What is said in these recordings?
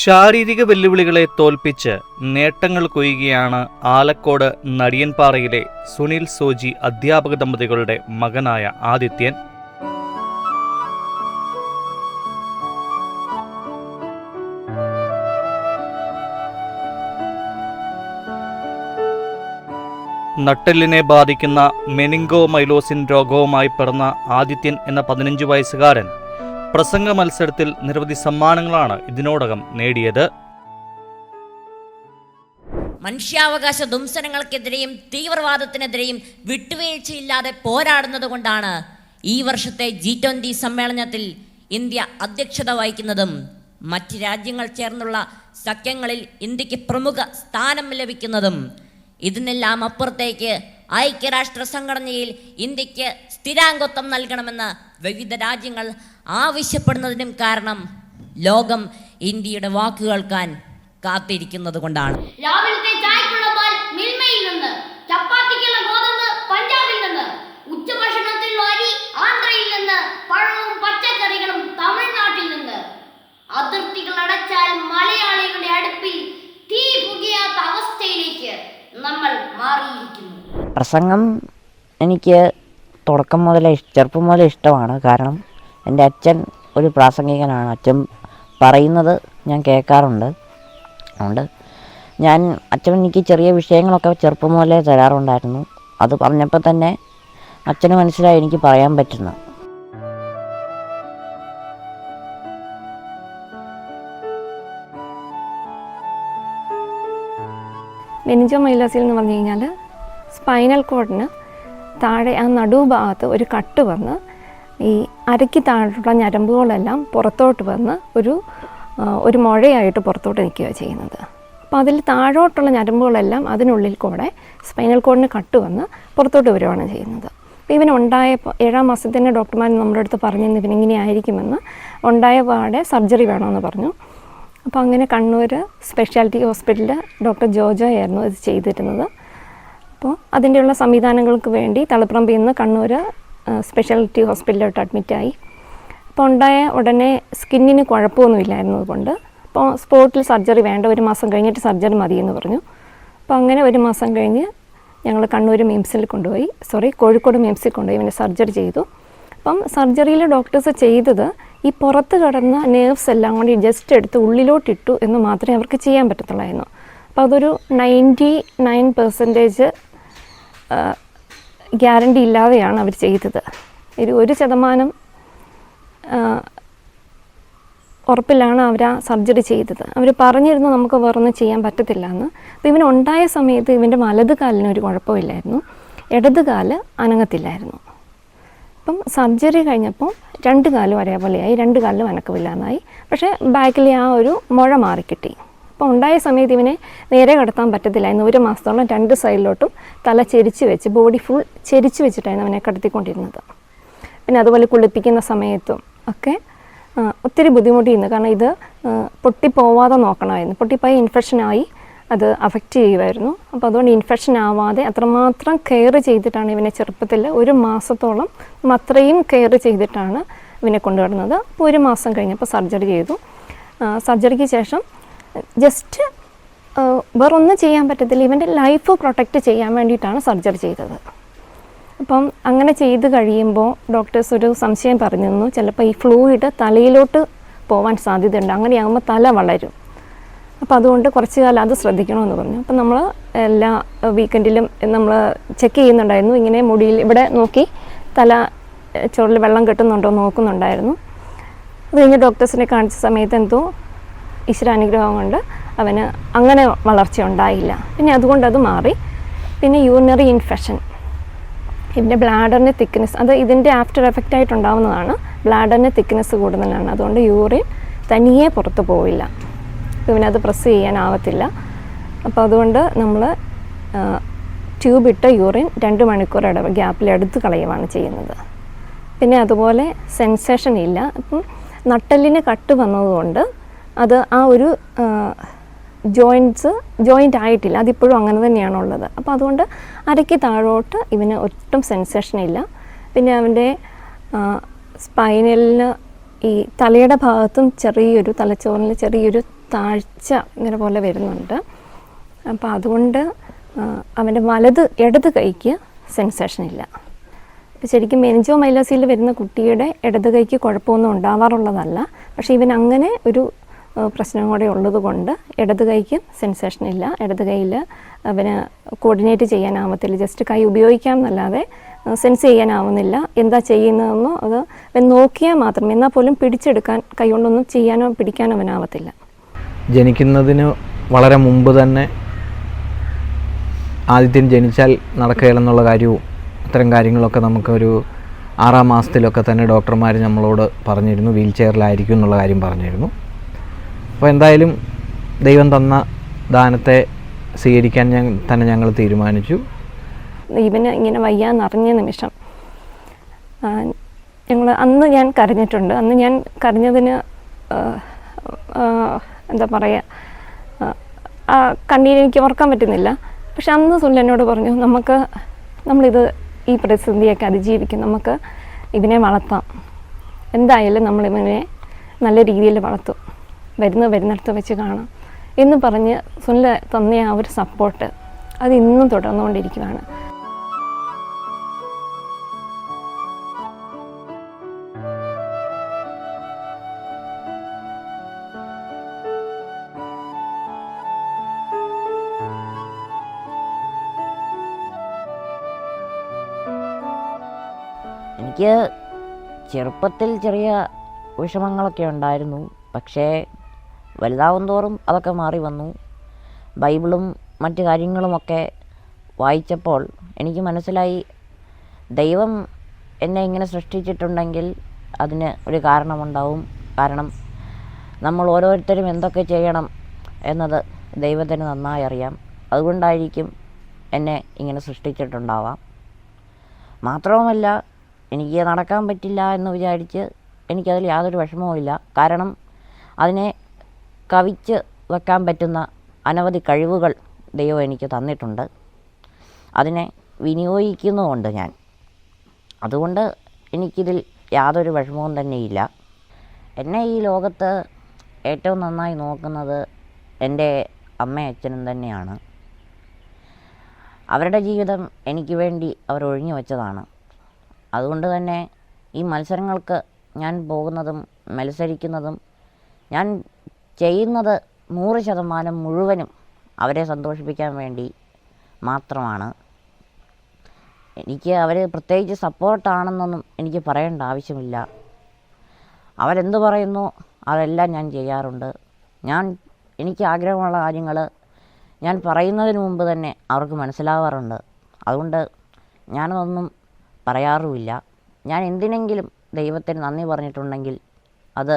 ശാരീരിക വെല്ലുവിളികളെ തോൽപ്പിച്ച് നേട്ടങ്ങൾ കൊയ്യുകയാണ് ആലക്കോട് നടിയൻപാറയിലെ സുനിൽ സോജി അധ്യാപക ദമ്പതികളുടെ മകനായ ആദിത്യൻ. നട്ടെല്ലിനെ ബാധിക്കുന്ന മെനിങ്കോമൈലോസിൻ രോഗവുമായി പിറന്ന ആദിത്യൻ എന്ന 15 വയസ്സുകാരൻ പ്രസംഗ മത്സരത്തിൽ നിരവധി സമ്മാനങ്ങളാണ് ഇതിനോടകം നേടിയത്. മനുഷ്യാവകാശ ദുംസനങ്ങൾക്കെതിരെയും തീവ്രവാദത്തിനെതിരെയും വിട്ടുവീഴ്ചയില്ലാതെ പോരാടുന്നത് കൊണ്ടാണ് ഈ വർഷത്തെ G20 സമ്മേളനത്തിൽ ഇന്ത്യ അധ്യക്ഷത വഹിക്കുന്നതും മറ്റ് രാജ്യങ്ങൾ ചേർന്നുള്ള സഖ്യങ്ങളിൽ ഇന്ത്യക്ക് പ്രമുഖ സ്ഥാനം ലഭിക്കുന്നതും. ഇതിനെല്ലാം അപ്പുറത്തേക്ക് ഐക്യരാഷ്ട്ര സംഘടനയിൽ ഇന്ത്യക്ക് സ്ഥിരാംഗത്വം നൽകണമെന്ന് വിവിധ രാജ്യങ്ങൾ ആവശ്യപ്പെടുന്നതിനും കാരണം ലോകം ഇന്ത്യയുടെ വാക്ക് കേൾക്കാൻ കാത്തിരിക്കുന്നത് കൊണ്ടാണ്. രാവിലത്തെ ചായക്കുള്ള പാൽ മിൽമയിൽ നിന്ന്, ചപ്പാത്തിക്കുള്ള ഗോതമ്പ് പഞ്ചാബിൽ നിന്ന്, ഉച്ചഭക്ഷണത്തിലുള്ള അരി ആന്ധ്രയിൽ നിന്ന്, പഴവും പച്ചക്കറികളും തമിഴ്നാട്ടിൽ നിന്ന്. അതിർത്തികൾ അടച്ചാൽ മലയാളികളുടെ അടുപ്പിൽ തീ പുകയാത്ത അവസ്ഥയിലേക്ക് നമ്മൾ മാറിയിരിക്കുന്നു. പ്രസംഗം എനിക്ക് തുടക്കം മുതലേ ചെറുപ്പം മുതലേ ഇഷ്ടമാണ്. കാരണം എൻ്റെ അച്ഛൻ ഒരു പ്രാസംഗികനാണ്. അച്ഛൻ പറയുന്നത് ഞാൻ കേൾക്കാറുണ്ട്. അതുകൊണ്ട് അച്ഛൻ എനിക്ക് ചെറിയ വിഷയങ്ങളൊക്കെ ചെറുപ്പം മുതലേ തരാറുണ്ടായിരുന്നു. അത് പറഞ്ഞപ്പോൾ തന്നെ അച്ഛന് മനസ്സിലായി എനിക്ക് പറയാൻ പറ്റുന്നു. മെനിഞ്ചോമൈലോസിൽ എന്ന് പറഞ്ഞു കഴിഞ്ഞാൽ സ്പൈനൽ കോഡിന് താഴെ ആ നടുഭാഗത്ത് ഒരു കട്ട് വന്ന് ഈ അരയ്ക്ക് താഴെയുള്ള ഞരമ്പുകളെല്ലാം പുറത്തോട്ട് വന്ന് ഒരു മുഴയായിട്ട് പുറത്തോട്ട് നിൽക്കുകയാണ് ചെയ്യുന്നത്. അപ്പോൾ അതിൽ താഴോട്ടുള്ള ഞരമ്പുകളെല്ലാം അതിനുള്ളിൽ കൂടെ സ്പൈനൽ കോഡിന് കട്ട് വന്ന് പുറത്തോട്ട് വരികയാണ് ചെയ്യുന്നത്. അപ്പോൾ ഇവനുണ്ടായപ്പോൾ 7-ാം മാസത്തിന് ഡോക്ടർമാർ നമ്മുടെ അടുത്ത് പറഞ്ഞിരുന്നു ഇവനിങ്ങനെ ആയിരിക്കുമെന്ന്. ഉണ്ടായ പാടെ സർജറി വേണമെന്ന് പറഞ്ഞു. അപ്പോൾ അങ്ങനെ കണ്ണൂർ സ്പെഷ്യാലിറ്റി ഹോസ്പിറ്റലിൽ ഡോക്ടർ ജോജോ ആയിരുന്നു ഇത് ചെയ്തിരുന്നത്. അപ്പോൾ അതിൻ്റെയുള്ള സംവിധാനങ്ങൾക്ക് വേണ്ടി തളിപ്പറമ്പിൽ നിന്ന് കണ്ണൂർ സ്പെഷ്യാലിറ്റി ഹോസ്പിറ്റലിലോട്ട് അഡ്മിറ്റായി. അപ്പോൾ ഉണ്ടായ ഉടനെ സ്കിന്നിന് കുഴപ്പമൊന്നുമില്ലായിരുന്നത് കൊണ്ട് അപ്പോൾ സ്പോട്ടിൽ സർജറി വേണ്ട, 1 മാസം കഴിഞ്ഞിട്ട് സർജറി മതിയെന്ന് പറഞ്ഞു. അപ്പോൾ അങ്ങനെ 1 മാസം കഴിഞ്ഞ് ഞങ്ങൾ കണ്ണൂർ കോഴിക്കോട് മിംസിൽ കൊണ്ടുപോയി ഇവനെ സർജറി ചെയ്തു. അപ്പം സർജറിയിൽ ഡോക്ടേഴ്സ് ചെയ്തത് ഈ പുറത്ത് കിടന്ന നേർവ്സ് എല്ലാം കൂടി ജസ്റ്റ് എടുത്ത് ഉള്ളിലോട്ടിട്ടു എന്ന് മാത്രമേ അവർക്ക് ചെയ്യാൻ പറ്റത്തുള്ളായിരുന്നു. അപ്പോൾ അതൊരു 99% ഗ്യാരണ്ടി ഇല്ലാതെയാണ് അവർ ചെയ്തത്. 1% ഉറപ്പിലാണ് അവർ ആ സർജറി ചെയ്തത്. അവർ പറഞ്ഞിരുന്നു നമുക്ക് വേറൊന്നും ചെയ്യാൻ പറ്റത്തില്ല എന്ന്. അപ്പോൾ ഇവനുണ്ടായ സമയത്ത് ഇവൻ്റെ വലത് കാലിന് ഒരു കുഴപ്പമില്ലായിരുന്നു, ഇടത് കാല് അനങ്ങത്തില്ലായിരുന്നു. അപ്പം സർജറി കഴിഞ്ഞപ്പോൾ 2 കാലും ഒരേപോലെയായി, 2 കാലിലും അനക്കമില്ലാതായി. പക്ഷേ ബാക്കിലെ ആ ഒരു മുഴ മാറിക്കിട്ടി. അപ്പോൾ ഉണ്ടായ സമയത്ത് ഇവനെ നേരെ കിടത്താൻ പറ്റത്തില്ലായിരുന്നു. 1 മാസത്തോളം 2 സൈഡിലോട്ടും തല ചെരിച്ച് വെച്ച് ബോഡി ഫുൾ ചെരിച്ച് വെച്ചിട്ടായിരുന്നു അവനെ കിടത്തിക്കൊണ്ടിരുന്നത്. പിന്നെ അതുപോലെ കുളിപ്പിക്കുന്ന സമയത്തും ഒക്കെ ഒത്തിരി ബുദ്ധിമുട്ടിയിരുന്നു. കാരണം ഇത് പൊട്ടിപ്പോവാതെ നോക്കണമായിരുന്നു. പൊട്ടിപ്പോയി ഇൻഫെക്ഷനായി അത് അഫക്റ്റ് ചെയ്യുമായിരുന്നു. അപ്പോൾ അതുകൊണ്ട് ഇൻഫെക്ഷൻ ആവാതെ അത്രമാത്രം കെയർ ചെയ്തിട്ടാണ് ഇവനെ ചെറുപ്പത്തിൽ 1 മാസത്തോളം അത്രയും കെയർ ചെയ്തിട്ടാണ് ഇവനെ കൊണ്ടുവരുന്നത്. അപ്പോൾ 1 മാസം കഴിഞ്ഞപ്പോൾ സർജറി ചെയ്തു. സർജറിക്ക് ശേഷം ജസ്റ്റ് വേറൊന്നും ചെയ്യാൻ പറ്റത്തില്ല, ഇവൻ്റെ ലൈഫ് പ്രൊട്ടക്റ്റ് ചെയ്യാൻ വേണ്ടിയിട്ടാണ് സർജറി ചെയ്തത്. അപ്പം അങ്ങനെ ചെയ്ത് കഴിയുമ്പോൾ ഡോക്ടേഴ്സ് ഒരു സംശയം പറഞ്ഞിരുന്നു, ചിലപ്പോൾ ഈ ഫ്ലൂയിഡ് തലയിലോട്ട് പോകാൻ സാധ്യതയുണ്ട്, അങ്ങനെയാകുമ്പോൾ തല വളരും. അപ്പോൾ അതുകൊണ്ട് കുറച്ച് കാലം അത് ശ്രദ്ധിക്കണമെന്ന് പറഞ്ഞു. അപ്പം നമ്മൾ എല്ലാ വീക്കെൻഡിലും നമ്മൾ ചെക്ക് ചെയ്യുന്നുണ്ടായിരുന്നു. ഇങ്ങനെ മുടിയിൽ ഇവിടെ നോക്കി തല ചോറിൽ വെള്ളം കെട്ടുന്നുണ്ടോ നോക്കുന്നുണ്ടായിരുന്നു. അത് കഴിഞ്ഞ് ഡോക്ടേഴ്സിനെ കാണിച്ച സമയത്ത് എന്തോ ഈശ്വരാനുഗ്രഹം കൊണ്ട് അവന് അങ്ങനെ വളർച്ച ഉണ്ടായില്ല. പിന്നെ അതുകൊണ്ട് അത് മാറി. പിന്നെ യൂറിനറി ഇൻഫെക്ഷൻ, ഇതിൻ്റെ ബ്ലാഡറിൻ്റെ തിക്നെസ്, അത് ഇതിൻ്റെ ആഫ്റ്റർ എഫക്റ്റ് ആയിട്ടുണ്ടാവുന്നതാണ്. ബ്ലാഡറിൻ്റെ തിക്നെസ് കൂടുതലാണ്, അതുകൊണ്ട് യൂറിൻ തനിയെ പുറത്ത് പോവില്ല, ഇവനത് പ്രസ് ചെയ്യാനാവത്തില്ല. അപ്പോൾ അതുകൊണ്ട് നമ്മൾ ട്യൂബിട്ട യൂറിൻ 2 മണിക്കൂർ ഗ്യാപ്പിൽ എടുത്ത് കളയുകയാണ് ചെയ്യുന്നത്. പിന്നെ അതുപോലെ സെൻസേഷൻ ഇല്ല. അപ്പം നട്ടെല്ലിന് കട്ട് വന്നതുകൊണ്ട് അത് ആ ഒരു ജോയിൻ്റ് ആയിട്ടില്ല, അതിപ്പോഴും അങ്ങനെ തന്നെയാണുള്ളത്. അപ്പോൾ അതുകൊണ്ട് അരയ്ക്ക് താഴോട്ട് ഇവന് ഒട്ടും സെൻസേഷൻ ഇല്ല. പിന്നെ അവൻ്റെ സ്പൈനലിന് ഈ തലയുടെ ഭാഗത്തും തലച്ചോറിന് ചെറിയൊരു താഴ്ച ഇങ്ങനെ പോലെ വരുന്നുണ്ട്. അപ്പോൾ അതുകൊണ്ട് അവൻ്റെ ഇടത് കൈക്ക് സെൻസേഷൻ ഇല്ല. അപ്പോൾ ശരിക്കും മെനിഞ്ചോമൈലോസിൽ വരുന്ന കുട്ടിയുടെ ഇടത് കൈക്ക് കുഴപ്പമൊന്നും ഉണ്ടാവാറുള്ളതല്ല. പക്ഷേ ഇവൻ അങ്ങനെ ഒരു പ്രശ്നം കൂടെ ഉള്ളത് കൊണ്ട് ഇടത് കൈക്ക് സെൻസേഷൻ ഇല്ല. ഇടത് കൈയിൽ അവന് കോർഡിനേറ്റ് ചെയ്യാനാവത്തില്ല. ജസ്റ്റ് കൈ ഉപയോഗിക്കാം എന്നല്ലാതെ സെൻസ് ചെയ്യാനാവുന്നില്ല. എന്താ ചെയ്യുന്നതെന്നോ അത് അവൻ നോക്കിയാൽ മാത്രം, എന്നാൽ പോലും പിടിച്ചെടുക്കാൻ കൈ കൊണ്ടൊന്നും ചെയ്യാനോ പിടിക്കാനോ അവനാവത്തില്ല. ജനിക്കുന്നതിന് വളരെ മുമ്പ് തന്നെ ആദിത്യൻ ജനിച്ചാൽ നടക്കുകയില്ലെന്നുള്ള കാര്യവും അത്തരം കാര്യങ്ങളൊക്കെ നമുക്കൊരു 6-ാം മാസത്തിലൊക്കെ തന്നെ ഡോക്ടർമാർ നമ്മളോട് പറഞ്ഞിരുന്നു. വീൽ ചെയറിലായിരിക്കും എന്നുള്ള കാര്യം പറഞ്ഞിരുന്നു. അപ്പോൾ എന്തായാലും ദൈവം തന്ന ദാനത്തെ സ്വീകരിക്കാൻ ഞങ്ങൾ തീരുമാനിച്ചു. ഇവന് ഇങ്ങനെ വയ്യാന്നറിഞ്ഞ നിമിഷം അന്ന് ഞാൻ കരഞ്ഞിട്ടുണ്ട്. അന്ന് ഞാൻ കരഞ്ഞതിന് എന്താ പറയുക, കണ്ണീര് എനിക്ക് ഓർക്കാൻ പറ്റുന്നില്ല. പക്ഷെ അന്ന് സുനിൽ എന്നോട് പറഞ്ഞു, നമ്മളിത് ഈ പ്രതിസന്ധിയൊക്കെ അതിജീവിക്കും, നമുക്ക് ഇവനെ വളർത്താം, എന്തായാലും നമ്മളിവനെ നല്ല രീതിയിൽ വളർത്തും, വരുന്നിടത്ത് വെച്ച് കാണാം എന്ന് പറഞ്ഞ് സുനിൽ തന്ന ആ ഒരു സപ്പോർട്ട് അത് ഇന്നും തുടർന്നുകൊണ്ടിരിക്കുകയാണ്. എനിക്ക് ചെറുപ്പത്തിൽ ചെറിയ വിഷമങ്ങളൊക്കെ ഉണ്ടായിരുന്നു. പക്ഷേ വലുതാവും തോറും അതൊക്കെ മാറി വന്നു. ബൈബിളും മറ്റു കാര്യങ്ങളുമൊക്കെ വായിച്ചപ്പോൾ എനിക്ക് മനസ്സിലായി, ദൈവം എന്നെ ഇങ്ങനെ സൃഷ്ടിച്ചിട്ടുണ്ടെങ്കിൽ അതിന് ഒരു കാരണമുണ്ടാവും. കാരണം നമ്മൾ ഓരോരുത്തരും എന്തൊക്കെ ചെയ്യണം എന്നത് ദൈവത്തിന് നന്നായി അറിയാം. അതുകൊണ്ടായിരിക്കും എന്നെ ഇങ്ങനെ സൃഷ്ടിച്ചിട്ടുണ്ടാവാം. മാത്രവുമല്ല, എനിക്ക് നടക്കാൻ പറ്റില്ല എന്ന് വിചാരിച്ച് എനിക്കതിൽ യാതൊരു വിഷമവുമില്ല. കാരണം അതിനെ കവിച്ച് വെക്കാൻ പറ്റുന്ന അനവധി കഴിവുകൾ ദൈവം എനിക്ക് തന്നിട്ടുണ്ട്. അതിനെ വിനിയോഗിക്കുന്നുമുണ്ട് ഞാൻ. അതുകൊണ്ട് എനിക്കിതിൽ യാതൊരു വിഷമവും തന്നെയില്ല. എന്നെ ഈ ലോകത്ത് ഏറ്റവും നന്നായി നോക്കുന്നത് എൻ്റെ അമ്മയും അച്ഛനും തന്നെയാണ്. അവരുടെ ജീവിതം എനിക്ക് വേണ്ടി അവർ ഒഴിഞ്ഞു വെച്ചതാണ്. അതുകൊണ്ട് തന്നെ ഈ മത്സരങ്ങൾക്ക് ഞാൻ പോകുന്നതും മത്സരിക്കുന്നതും ഞാൻ ചെയ്യുന്നത് 100% മുഴുവനും അവരെ സന്തോഷിപ്പിക്കാൻ വേണ്ടി മാത്രമാണ്. എനിക്ക് അവർ പ്രത്യേകിച്ച് സപ്പോർട്ടാണെന്നൊന്നും എനിക്ക് പറയേണ്ട ആവശ്യമില്ല. അവരെന്ത് പറയുന്നു അതെല്ലാം ഞാൻ ചെയ്യാറുണ്ട്. എനിക്ക് ആഗ്രഹമുള്ള കാര്യങ്ങൾ ഞാൻ പറയുന്നതിന് മുമ്പ് തന്നെ അവർക്ക് മനസ്സിലാവാറുണ്ട്. അതുകൊണ്ട് ഞാനതൊന്നും പറയാറുമില്ല. ഞാൻ എന്തിനെങ്കിലും ദൈവത്തിന് നന്ദി പറഞ്ഞിട്ടുണ്ടെങ്കിൽ അത്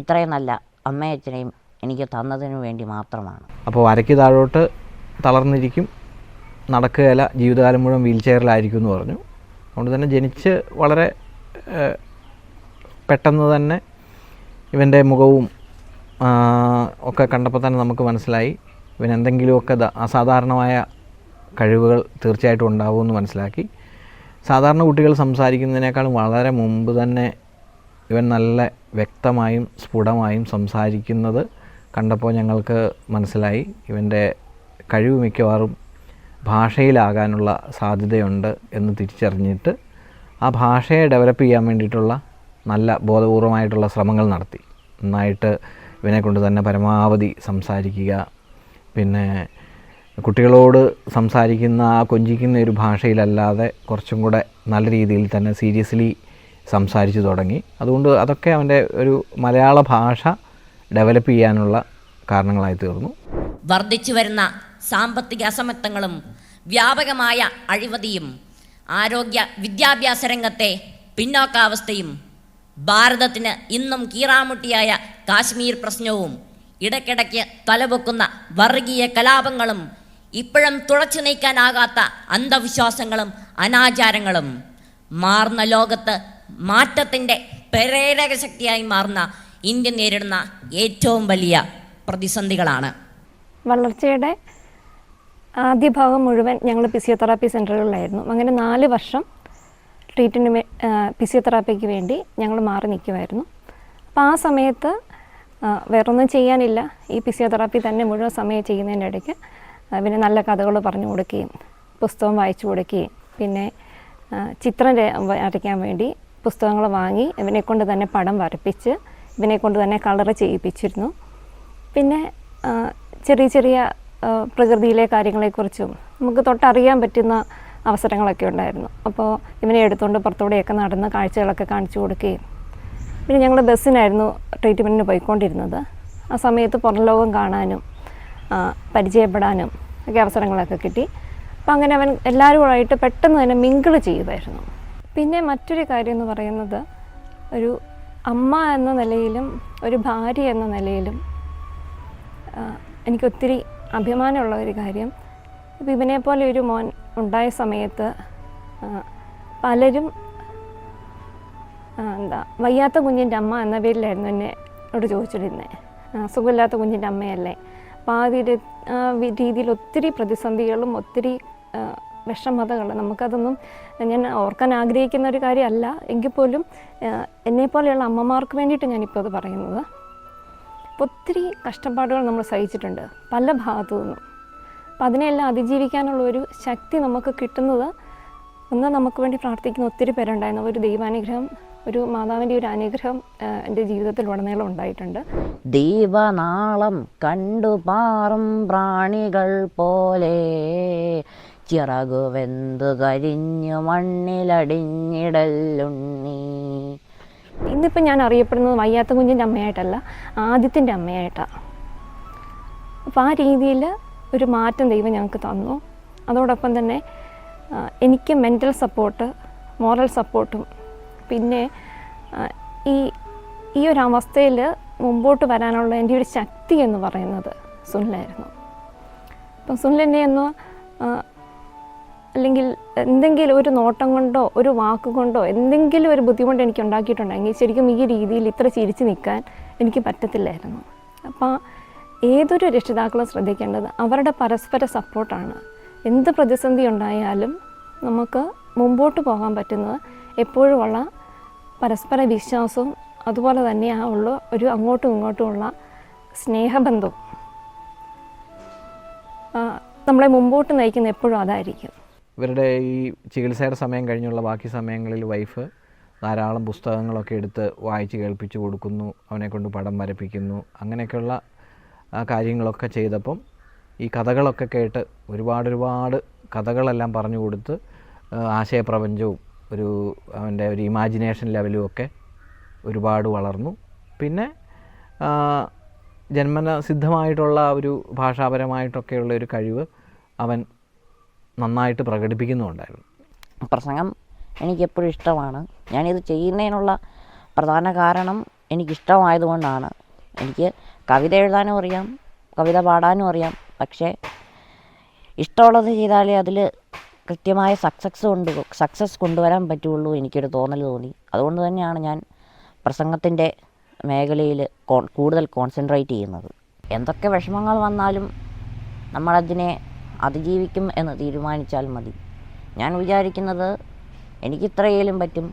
ഇത്രയും നല്ല അമ്മയും അച്ഛനെയും എനിക്ക് തന്നതിന് വേണ്ടി മാത്രമാണ്. അപ്പോൾ വരയ്ക്ക് താഴോട്ട് തളർന്നിരിക്കും, നടക്കുകയില്ല, ജീവിതകാലം മുഴുവൻ വീൽ ചെയറിലായിരിക്കും എന്ന് പറഞ്ഞു. അതുകൊണ്ട് തന്നെ ജനിച്ച് വളരെ പെട്ടെന്ന് തന്നെ ഇവൻ്റെ മുഖവും ഒക്കെ കണ്ടപ്പോൾ തന്നെ നമുക്ക് മനസ്സിലായി ഇവൻ എന്തെങ്കിലുമൊക്കെ അസാധാരണമായ കഴിവുകൾ തീർച്ചയായിട്ടും ഉണ്ടാവുമെന്ന് മനസ്സിലാക്കി. സാധാരണ കുട്ടികൾ സംസാരിക്കുന്നതിനേക്കാളും വളരെ മുമ്പ് തന്നെ ഇവൻ നല്ല വ്യക്തമായും സ്ഫുടമായും സംസാരിക്കുന്നത് കണ്ടപ്പോൾ ഞങ്ങൾക്ക് മനസ്സിലായി ഇവൻ്റെ കഴിവ് മിക്കവാറും ഭാഷയിലാകാനുള്ള സാധ്യതയുണ്ട് എന്ന് തിരിച്ചറിഞ്ഞിട്ട് ആ ഭാഷയെ ഡെവലപ്പ് ചെയ്യാൻ വേണ്ടിയിട്ടുള്ള നല്ല ബോധപൂർവമായിട്ടുള്ള ശ്രമങ്ങൾ നടത്തി. നന്നായിട്ട് ഇവനെ കൊണ്ട് തന്നെ പരമാവധി സംസാരിക്കുക, പിന്നെ കുട്ടികളോട് സംസാരിക്കുന്ന ആ കൊഞ്ചിക്കുന്ന ഒരു ഭാഷയിലല്ലാതെ കുറച്ചും കൂടെ നല്ല രീതിയിൽ തന്നെ സീരിയസ്ലി സംസാരിച്ചു തുടങ്ങി. അതുകൊണ്ട് അതൊക്കെ അവൻ്റെ ഒരു മലയാള ഭാഷ ഡെവലപ്പ് ചെയ്യാനുള്ള കാരണങ്ങളായി തീർന്നു. വർദ്ധിച്ചു വരുന്ന സാമ്പത്തിക അസമത്വങ്ങളും വ്യാപകമായ അഴിമതിയും ആരോഗ്യ വിദ്യാഭ്യാസ രംഗത്തെ പിന്നോക്കാവസ്ഥയും ഭാരതത്തിന് ഇന്നും കീറാമുട്ടിയായ കാശ്മീർ പ്രശ്നവും ഇടയ്ക്കിടയ്ക്ക് തലപൊക്കുന്ന വർഗീയ കലാപങ്ങളും ഇപ്പോഴും തുടച്ചു നീക്കാനാകാത്ത അന്ധവിശ്വാസങ്ങളും അനാചാരങ്ങളും മാറുന്ന ലോകത്ത് മാറ്റത്തിൻ്റെ പ്രേരക ശക്തിയായി മാറുന്ന ഇന്ത്യ നേരിടുന്ന ഏറ്റവും വലിയ പ്രതിസന്ധികളാണ്. വളർച്ചയുടെ ആദ്യ ഭാഗം മുഴുവൻ ഞങ്ങൾ ഫിസിയോതെറാപ്പി സെൻ്ററുകളിലായിരുന്നു. അങ്ങനെ 4 വർഷം ഫിസിയോതെറാപ്പിക്ക് വേണ്ടി ഞങ്ങൾ മാറി നിൽക്കുമായിരുന്നു. അപ്പോൾ ആ സമയത്ത് വേറൊന്നും ചെയ്യാനില്ല, ഈ ഫിസിയോതെറാപ്പി തന്നെ മുഴുവൻ സമയം ചെയ്യുന്നതിൻ്റെ ഇടയ്ക്ക് പിന്നെ നല്ല കഥകൾ പറഞ്ഞു കൊടുക്കുകയും പുസ്തകം വായിച്ചു കൊടുക്കുകയും പിന്നെ ചിത്രം വരയ്ക്കാൻ വേണ്ടി പുസ്തകങ്ങൾ വാങ്ങി ഇവനെ കൊണ്ട് തന്നെ പടം വരപ്പിച്ച് ഇവനെ കൊണ്ട് തന്നെ കളർ ചെയ്യിപ്പിച്ചിരുന്നു. പിന്നെ ചെറിയ ചെറിയ പ്രകൃതിയിലെ കാര്യങ്ങളെക്കുറിച്ചും നമുക്ക് തൊട്ടറിയാൻ പറ്റുന്ന അവസരങ്ങളൊക്കെ ഉണ്ടായിരുന്നു. അപ്പോൾ ഇവനെ എടുത്തുകൊണ്ട് പുറത്തൂടെയൊക്കെ നടന്ന് കാഴ്ചകളൊക്കെ കാണിച്ചു കൊടുക്കുകയും പിന്നെ ഞങ്ങൾ ബസ്സിനായിരുന്നു ട്രീറ്റ്മെൻറ്റിന് പോയിക്കൊണ്ടിരുന്നത്. ആ സമയത്ത് പുറം ലോകം കാണാനും പരിചയപ്പെടാനും ഒക്കെ അവസരങ്ങളൊക്കെ കിട്ടി. അപ്പം അങ്ങനെ അവൻ എല്ലാവരുമായിട്ട് പെട്ടെന്ന് തന്നെ മിങ്കിൾ ചെയ്യുമായിരുന്നു. പിന്നെ മറ്റൊരു കാര്യം എന്ന് പറയുന്നത്, ഒരു അമ്മ എന്ന നിലയിലും ഒരു ഭാര്യ എന്ന നിലയിലും എനിക്കൊത്തിരി അഭിമാനമുള്ള ഒരു കാര്യം, ഇപ്പം ഇവനെപ്പോലെ ഒരു മോൻ ഉണ്ടായ സമയത്ത് പലരും വയ്യാത്ത കുഞ്ഞിൻ്റെ അമ്മ എന്ന പേരിലായിരുന്നു എന്നോട് ചോദിച്ചിരുന്നത്. സുഖമില്ലാത്ത കുഞ്ഞിൻ്റെ അമ്മയല്ലേ. അപ്പോൾ ആ രീതിയിൽ ഒത്തിരി പ്രതിസന്ധികളും ഒത്തിരി വിഷമതകൾ, നമുക്കതൊന്നും ഞാൻ ഓർക്കാൻ ആഗ്രഹിക്കുന്ന ഒരു കാര്യമല്ല. എങ്കിൽ പോലും എന്നെപ്പോലെയുള്ള അമ്മമാർക്ക് വേണ്ടിയിട്ട് ഞാനിപ്പോൾ അത് പറയുന്നത്. ഒത്തിരി കഷ്ടപ്പാടുകൾ നമ്മൾ സഹിച്ചിട്ടുണ്ട് പല ഭാഗത്തു നിന്നും. അപ്പം അതിനെല്ലാം അതിജീവിക്കാനുള്ള ഒരു ശക്തി നമുക്ക് കിട്ടുന്നത് ഒന്ന് നമുക്ക് വേണ്ടി പ്രാർത്ഥിക്കുന്ന ഒത്തിരി പേരുണ്ടായിരുന്നു. ഒരു ദൈവാനുഗ്രഹം, ഒരു മാതാവിൻ്റെ ഒരു അനുഗ്രഹം എൻ്റെ ജീവിതത്തിൽ ഉടനീളം ഉണ്ടായിട്ടുണ്ട്. ദീപനാളം കണ്ടു പാറും പ്രാണികൾ പോലെ ചിറകുവെന്തു കരിഞ്ഞു മണ്ണിലടിഞ്ഞിടലുണ്ണി. ഇന്നിപ്പോൾ ഞാൻ അറിയപ്പെടുന്നത് വയ്യാത്ത കുഞ്ഞിൻ്റെ അമ്മയായിട്ടല്ല, ആദ്യത്തിൻ്റെ അമ്മയായിട്ടാണ്. അപ്പോൾ ആ രീതിയിൽ ഒരു മാറ്റം ദൈവം ഞങ്ങൾക്ക് തന്നു. അതോടൊപ്പം തന്നെ എനിക്ക് മെൻ്റൽ സപ്പോർട്ട്, മോറൽ സപ്പോർട്ടും പിന്നെ ഈ ഒരു അവസ്ഥയിൽ മുമ്പോട്ട് വരാനുള്ള എൻ്റെ ഒരു ശക്തി എന്ന് പറയുന്നത് സുനിലായിരുന്നു. അപ്പം സുനിലിനെ ഒന്ന് അല്ലെങ്കിൽ എന്തെങ്കിലും ഒരു നോട്ടം കൊണ്ടോ ഒരു വാക്കുകൊണ്ടോ എന്തെങ്കിലും ഒരു ബുദ്ധിമുട്ട് എനിക്ക് ഉണ്ടാക്കിയിട്ടുണ്ടെങ്കിൽ ശരിക്കും ഈ രീതിയിൽ ഇത്ര ചിരിച്ച് നിൽക്കാൻ എനിക്ക് പറ്റത്തില്ലായിരുന്നു. അപ്പോൾ ഏതൊരു രക്ഷിതാക്കളും ശ്രദ്ധിക്കേണ്ടത് അവരുടെ പരസ്പര സപ്പോർട്ടാണ്. എന്ത് പ്രതിസന്ധി ഉണ്ടായാലും നമുക്ക് മുമ്പോട്ട് പോകാൻ പറ്റുന്നത് എപ്പോഴുമുള്ള പരസ്പര വിശ്വാസവും അതുപോലെ തന്നെ ഉള്ള ഒരു അങ്ങോട്ടും ഇങ്ങോട്ടുമുള്ള സ്നേഹബന്ധവും നമ്മളെ മുമ്പോട്ട് നയിക്കുന്ന എപ്പോഴും അതായിരിക്കും. ഇവരുടെ ഈ ചികിത്സയുടെ സമയം കഴിഞ്ഞുള്ള ബാക്കി സമയങ്ങളിൽ വൈഫ് ധാരാളം പുസ്തകങ്ങളൊക്കെ എടുത്ത് വായിച്ച് കേൾപ്പിച്ചു കൊടുക്കുന്നു, അവനെക്കൊണ്ട് പടം വരപ്പിക്കുന്നു. അങ്ങനെയൊക്കെയുള്ള കാര്യങ്ങളൊക്കെ ചെയ്തപ്പം ഈ കഥകളൊക്കെ കേട്ട് ഒരുപാട് കഥകളെല്ലാം പറഞ്ഞു കൊടുത്ത് ആശയപ്രപഞ്ചവും അവൻ്റെ ഒരു ഇമാജിനേഷൻ ലെവലും ഒക്കെ ഒരുപാട് വളർന്നു. പിന്നെ ജന്മനസിദ്ധമായിട്ടുള്ള ഒരു ഭാഷാപരമായിട്ടൊക്കെയുള്ള ഒരു കഴിവ് അവൻ നന്നായിട്ട് പ്രകടിപ്പിക്കുന്നുണ്ടായിരുന്നു. പ്രസംഗം എനിക്കെപ്പോഴും ഇഷ്ടമാണ്. ഞാനിത് ചെയ്യുന്നതിനുള്ള പ്രധാന കാരണം എനിക്കിഷ്ടമായതുകൊണ്ടാണ്. എനിക്ക് കവിത എഴുതാനും അറിയാം, കവിത പാടാനും അറിയാം. പക്ഷേ ഇഷ്ടമുള്ളത് ചെയ്താലേ അതിൽ കൃത്യമായ സക്സസ് കൊണ്ടുവരാൻ പറ്റുള്ളൂ എനിക്കൊരു തോന്നൽ തോന്നി. അതുകൊണ്ട് തന്നെയാണ് ഞാൻ പ്രസംഗത്തിൻ്റെ മേഖലയിൽ കൂടുതൽ കോൺസെൻട്രേറ്റ് ചെയ്യുന്നത്. എന്തൊക്കെ വിഷമങ്ങൾ വന്നാലും നമ്മളതിനെ അതിജീവിക്കും എന്ന് തീരുമാനിച്ചാൽ മതി. ഞാൻ വിചാരിക്കുന്നത് എനിക്കിത്രയേലും പറ്റും.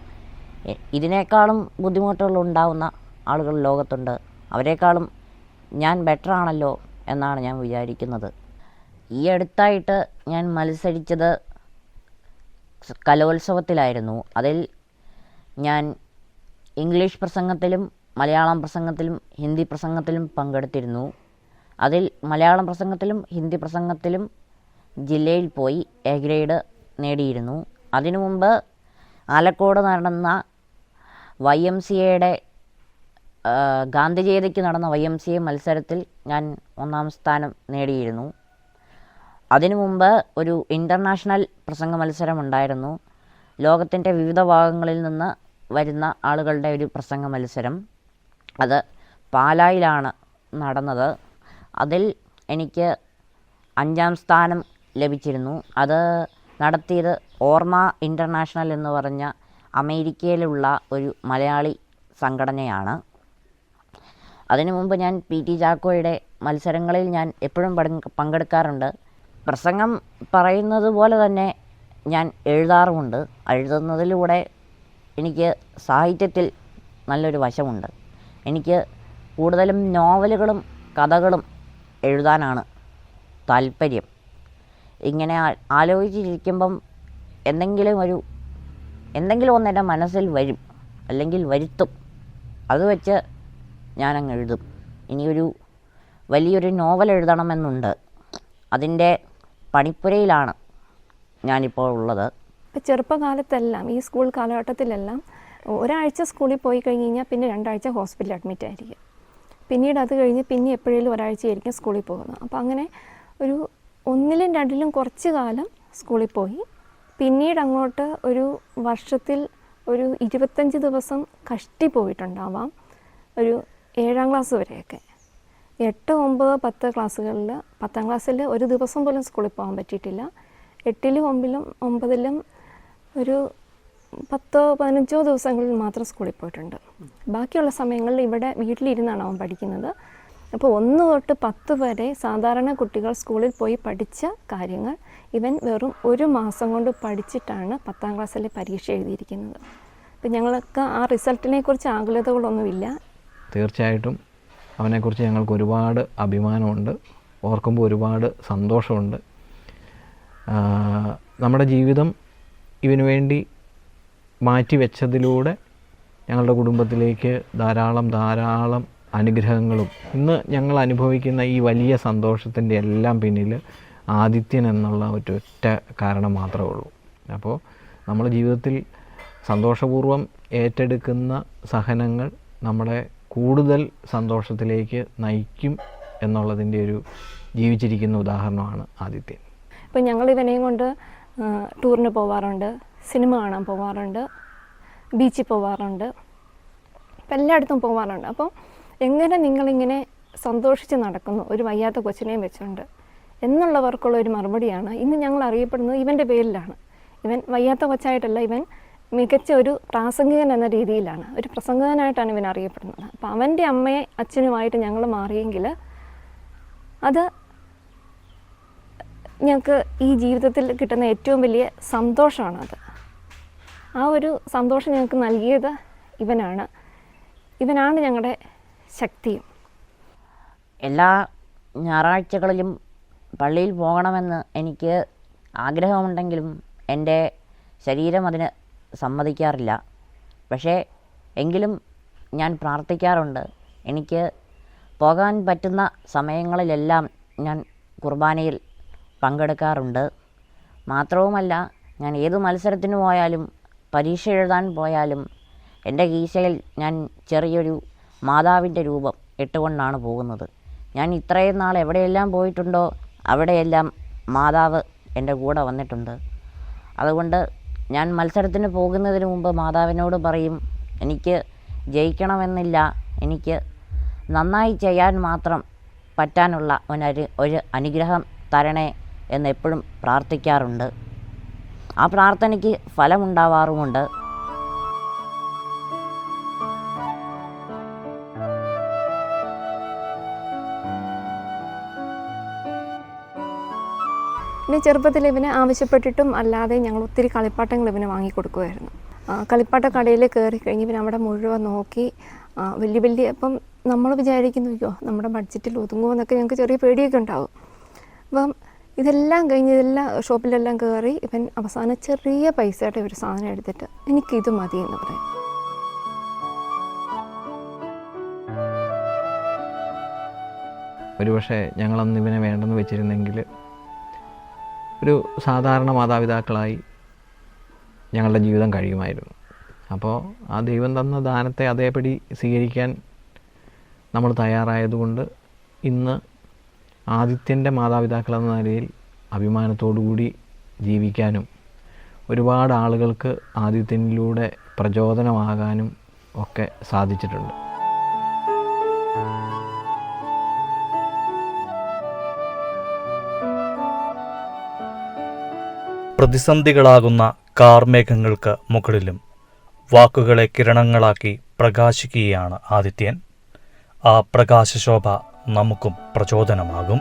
ഇതിനേക്കാളും ബുദ്ധിമുട്ടുകൾ ഉണ്ടാവുന്ന ആളുകൾ ലോകത്തുണ്ട്. അവരെക്കാളും ഞാൻ ബെറ്ററാണല്ലോ എന്നാണ് ഞാൻ വിചാരിക്കുന്നത്. ഈ അടുത്തായിട്ട് ഞാൻ മത്സരിച്ചത് കലോത്സവത്തിലായിരുന്നു. അതിൽ ഞാൻ ഇംഗ്ലീഷ് പ്രസംഗത്തിലും മലയാളം പ്രസംഗത്തിലും ഹിന്ദി പ്രസംഗത്തിലും പങ്കെടുത്തിരുന്നു. അതിൽ മലയാളം പ്രസംഗത്തിലും ഹിന്ദി പ്രസംഗത്തിലും ജില്ലയിൽ പോയി എ ഗ്രേഡ് നേടിയിരുന്നു. അതിനു മുമ്പ് ആലക്കോട് നടന്ന YMCAയുടെ ഗാന്ധി ജയന്തിക്ക് നടന്ന YMCA മത്സരത്തിൽ ഞാൻ 1ാം സ്ഥാനം നേടിയിരുന്നു. അതിനു മുമ്പ് ഒരു ഇൻ്റർനാഷണൽ പ്രസംഗ മത്സരമുണ്ടായിരുന്നു. ലോകത്തിൻ്റെ വിവിധ ഭാഗങ്ങളിൽ നിന്ന് വരുന്ന ആളുകളുടെ ഒരു പ്രസംഗ മത്സരം. അത് പാലായിലാണ് നടന്നത്. അതിൽ എനിക്ക് 5ാം സ്ഥാനം ലഭിച്ചിരുന്നു. അത് നടത്തിയത് ഓർമ്മ ഇൻ്റർനാഷണൽ എന്ന് പറഞ്ഞ അമേരിക്കയിലുള്ള ഒരു മലയാളി സംഘടനയാണ്. അതിനു മുമ്പ് ഞാൻ PT ചാക്കോയുടെ മത്സരങ്ങളിൽ ഞാൻ എപ്പോഴും പങ്കെടുക്കാറുണ്ട്. പ്രസംഗം പറയുന്നത് പോലെ തന്നെ ഞാൻ എഴുതാറുമുണ്ട്. എഴുതുന്നതിലൂടെ എനിക്ക് സാഹിത്യത്തിൽ നല്ലൊരു വശമുണ്ട്. എനിക്ക് കൂടുതലും നോവലുകളും കഥകളും എഴുതാനാണ് താല്പര്യം. ഇങ്ങനെ ആലോചിച്ചിരിക്കുമ്പം എന്തെങ്കിലും ഒന്ന് എൻ്റെ മനസ്സിൽ വരും, അല്ലെങ്കിൽ വരുത്തും. അത് വെച്ച് ഞാനങ്ങ് എഴുതും. ഇനിയൊരു വലിയൊരു നോവൽ എഴുതണമെന്നുണ്ട്. അതിൻ്റെ പണിപ്പുരയിലാണ് ഞാനിപ്പോൾ ഉള്ളത്. ചെറുപ്പകാലത്തെല്ലാം ഈ സ്കൂൾ കാലഘട്ടത്തിലെല്ലാം ഒരാഴ്ച സ്കൂളിൽ പോയി കഴിഞ്ഞ് കഴിഞ്ഞാൽ പിന്നെ 2 ആഴ്ച ഹോസ്പിറ്റലിൽ അഡ്മിറ്റ് ആയിരിക്കും. പിന്നീട് അത് കഴിഞ്ഞ് പിന്നെ എപ്പോഴേലും ഒരാഴ്ചയായിരിക്കും സ്കൂളിൽ പോകുന്നത്. അപ്പോൾ അങ്ങനെ ഒരു 1ലും 2ലും കുറച്ച് കാലം സ്കൂളിൽ പോയി. പിന്നീട് അങ്ങോട്ട് ഒരു വർഷത്തിൽ ഒരു 25 ദിവസം കഷ്ടി പോയിട്ടുണ്ടാവാം, ഒരു 7ാം ക്ലാസ് വരെയൊക്കെ. 8, 9, 10 ക്ലാസ്സുകളിൽ 10ാം ക്ലാസ്സിൽ ഒരു ദിവസം പോലും സ്കൂളിൽ പോകാൻ പറ്റിയിട്ടില്ല. 8ലും 9ലും ഒരു 10-15 ദിവസങ്ങളിൽ മാത്രം സ്കൂളിൽ പോയിട്ടുണ്ട്. ബാക്കിയുള്ള സമയങ്ങളിൽ ഇവിടെ വീട്ടിലിരുന്നാണ് അവൻ പഠിക്കുന്നത്. അപ്പോൾ 1 തൊട്ട് 10 വരെ സാധാരണ കുട്ടികൾ സ്കൂളിൽ പോയി പഠിച്ച കാര്യങ്ങൾ ഇവൻ വെറും 1 മാസം കൊണ്ട് പഠിച്ചിട്ടാണ് 10ാം ക്ലാസ്സിലെ പരീക്ഷ എഴുതിയിരിക്കുന്നത്. അപ്പം ഞങ്ങൾക്ക് ആ റിസൾട്ടിനെ കുറിച്ച് ആകുലതകളൊന്നുമില്ല. തീർച്ചയായിട്ടും അവനെക്കുറിച്ച് ഞങ്ങൾക്ക് ഒരുപാട് അഭിമാനമുണ്ട്, ഓർക്കുമ്പോൾ ഒരുപാട് സന്തോഷമുണ്ട്. നമ്മുടെ ജീവിതം ഇവന് വേണ്ടി മാറ്റിവെച്ചതിലൂടെ ഞങ്ങളുടെ കുടുംബത്തിലേക്ക് ധാരാളം അനുഗ്രഹങ്ങളും ഇന്ന് ഞങ്ങൾ അനുഭവിക്കുന്ന ഈ വലിയ സന്തോഷത്തിൻ്റെ എല്ലാം പിന്നിൽ ആദിത്യൻ എന്നുള്ള ഒറ്റ കാരണം മാത്രമേ ഉള്ളൂ. അപ്പോൾ നമ്മുടെ ജീവിതത്തിൽ സന്തോഷപൂർവ്വം ഏറ്റെടുക്കുന്ന സഹനങ്ങൾ നമ്മളെ കൂടുതൽ സന്തോഷത്തിലേക്ക് നയിക്കും എന്നുള്ളതിൻ്റെ ഒരു ജീവിച്ചിരിക്കുന്ന ഉദാഹരണമാണ് ആദിത്യൻ. ഇപ്പം ഞങ്ങൾ ഇവനെയും കൊണ്ട് ടൂറിന് പോവാറുണ്ട്, സിനിമ കാണാൻ പോവാറുണ്ട്, ബീച്ചിൽ പോവാറുണ്ട്, ഇപ്പം എല്ലായിടത്തും പോവാറുണ്ട്. അപ്പോൾ എങ്ങനെ നിങ്ങളിങ്ങനെ സന്തോഷിച്ച് നടക്കുന്നു ഒരു വയ്യാത്ത കൊച്ചിനെയും വെച്ചുകൊണ്ട് എന്നുള്ളവർക്കുള്ള ഒരു മറുപടിയാണ് ഇന്ന് ഞങ്ങൾ അറിയപ്പെടുന്നത് ഇവൻ്റെ പേരിലാണ്. ഇവൻ വയ്യാത്ത കൊച്ചായിട്ടല്ല, ഇവൻ മികച്ച ഒരു പ്രാസംഗികൻ എന്ന രീതിയിലാണ്, ഒരു പ്രസംഗകനായിട്ടാണ് ഇവൻ അറിയപ്പെടുന്നത്. അപ്പോൾ അവൻ്റെ അമ്മയെ അച്ഛനുമായിട്ട് ഞങ്ങൾ മാറിയെങ്കിൽ അത് ഞങ്ങൾക്ക് ഈ ജീവിതത്തിൽ കിട്ടുന്ന ഏറ്റവും വലിയ സന്തോഷമാണത്. ആ ഒരു സന്തോഷം ഞങ്ങൾക്ക് നൽകിയത് ഇവനാണ് ഞങ്ങളുടെ ശക്തിയും. എല്ലാ ഞായറാഴ്ചകളിലും പള്ളിയിൽ പോകണമെന്ന് എനിക്ക് ആഗ്രഹമുണ്ടെങ്കിലും എൻ്റെ ശരീരം അതിന് സമ്മതിക്കാറില്ല. പക്ഷേ എങ്കിലും ഞാൻ പ്രാർത്ഥിക്കാറുണ്ട്. എനിക്ക് പോകാൻ പറ്റുന്ന സമയങ്ങളിലെല്ലാം ഞാൻ കുർബാനയിൽ പങ്കെടുക്കാറുണ്ട്. മാത്രവുമല്ല, ഞാൻ ഏത് മത്സരത്തിന് പോയാലും പരീക്ഷ എഴുതാൻ പോയാലും എൻ്റെ കീശയിൽ ഞാൻ ചെറിയൊരു മാതാവിൻ്റെ രൂപം ഇട്ടുകൊണ്ടാണ് പോകുന്നത്. ഞാൻ ഇത്രയും നാൾ എവിടെയെല്ലാം പോയിട്ടുണ്ടോ അവിടെയെല്ലാം മാതാവ് എൻ്റെ കൂടെ വന്നിട്ടുണ്ട്. അതുകൊണ്ട് ഞാൻ മത്സരത്തിന് പോകുന്നതിന് മുമ്പ് മാതാവിനോട് പറയും, എനിക്ക് ജയിക്കണമെന്നില്ല, എനിക്ക് നന്നായി ചെയ്യാൻ മാത്രം പറ്റാനുള്ള ഒരു അനുഗ്രഹം തരണേ എന്നെപ്പോഴും പ്രാർത്ഥിക്കാറുണ്ട്. ആ പ്രാർത്ഥനയ്ക്ക് ഫലമുണ്ടാവാറുമുണ്ട്. പിന്നെ ചെറുപ്പത്തിൽ ഇവനെ ആവശ്യപ്പെട്ടിട്ടും അല്ലാതെ ഞങ്ങൾ ഒത്തിരി കളിപ്പാട്ടങ്ങൾ ഇവന് വാങ്ങിക്കൊടുക്കുമായിരുന്നു. കളിപ്പാട്ട കടയിൽ കയറി കഴിഞ്ഞ് ഇവൻ അവിടെ മുഴുവൻ നോക്കി വലിയ അപ്പം നമ്മൾ വിചാരിക്കുന്നു, അയ്യോ നമ്മുടെ ബഡ്ജറ്റിൽ ഒതുങ്ങുമോ എന്നൊക്കെ ഞങ്ങൾക്ക് ചെറിയ പേടിയൊക്കെ ഉണ്ടാവും. അപ്പം ഇതെല്ലാം കഴിഞ്ഞ് ഷോപ്പിലെല്ലാം കയറി ഇവൻ അവസാനം ചെറിയ പൈസയായിട്ട് ഒരു സാധനം എടുത്തിട്ട് എനിക്കിത് മതി എന്ന് പറയും. ഒരുപക്ഷെ ഞങ്ങളന്ന് ഇവനെ വേണ്ടെന്ന് വെച്ചിരുന്നെങ്കിൽ ഒരു സാധാരണ മാതാപിതാക്കളായി ഞങ്ങളുടെ ജീവിതം കഴിയുമായിരുന്നു. അപ്പോൾ ആ ദൈവം തന്ന ദാനത്തെ അതേപടി സ്വീകരിക്കാൻ നമ്മൾ തയ്യാറായതുകൊണ്ട് ഇന്ന് ആദിത്യൻ്റെ മാതാപിതാക്കളെന്ന നിലയിൽ അഭിമാനത്തോടുകൂടി ജീവിക്കാനും ഒരുപാട് ആളുകൾക്ക് ആദിത്യനിലൂടെ പ്രചോദനമാകാനും ഒക്കെ സാധിച്ചിട്ടുണ്ട്. പ്രതിസന്ധികളാകുന്ന കാർമേഘങ്ങൾക്ക് മുകളിലും വാക്കുകളെ കിരണങ്ങളാക്കി പ്രകാശിക്കുകയാണ് ആദിത്യൻ. ആ പ്രകാശശോഭ നമുക്കും പ്രചോദനമാകും.